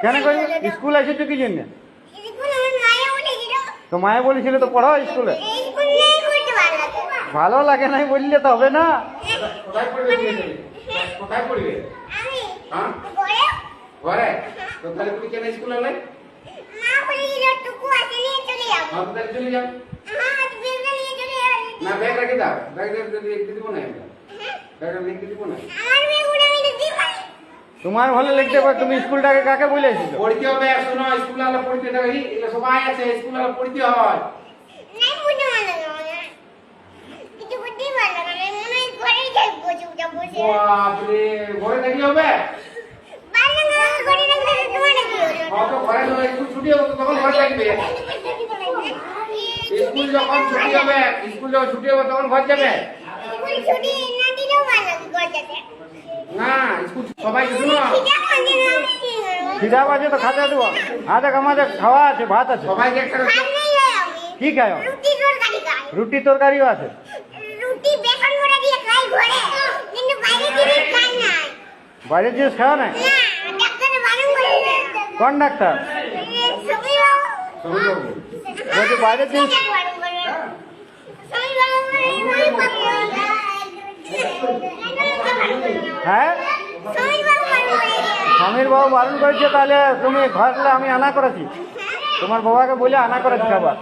কেন কই স্কুল এসেছো কি জন্য? তো মায়ে বলেছিল তো পড়াও স্কুলে। ভালো লাগে নাই বললে তো হবে না। কোথায় পড়বে? কোথায় পড়বে? হ্যাঁ ঘরে। তো তাহলে তুমি কেন স্কুলে এলে? তাহলে চলে যাও। না ব্যাগ রেখে দাও, ব্যাগ রেখে দিব না, ব্যাগ রেখে দিব না। তোমার ভালো লিখতে পারো, তুমি স্কুলটাকে কাকে বলে এসেছো? পড়তে হবে, শোনো স্কুলে আলো পড়তে হবে, এগুলো সবাই আছে স্কুলে আলো পড়তে হয়। বাপরে ঘরে থাকি হবে? তো ঘরে স্কুল ছুটি হবে তখন ঘরে থাকবে। স্কুল যখন ছুটি হবে, স্কুল যখন ছুটি হবে তখন ঘর যাবে না। স্কুল সবাইকে শোনো, খিদা বাজে তো খাতে দেবো। হাতে আমাদের খাওয়া আছে, ভাত আছে। সবাইকে একটা কি খায়? রুটি তরকারিও আছে। বাইরের জিনিস খাওয়া নাই? কোন ডাক্তার বলছে বাইরের জিনিস? হ্যাঁ স্বামীর বাবু বারণ করেছে, তাহলে তুমি ঘরে আমি আনা করেছি, তোমার বাবাকে বলে আনা করেছি খাবার।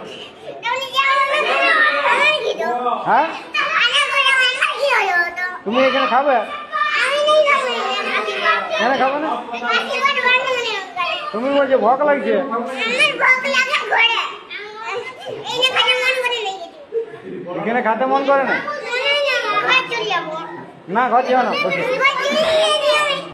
হ্যাঁ তুমি এখানে খাবে? এখানে খাবে না? তুমি বলছো ভোক লাগছে। এখানে খেতে মন করে না? না ঘর যাও না, বসে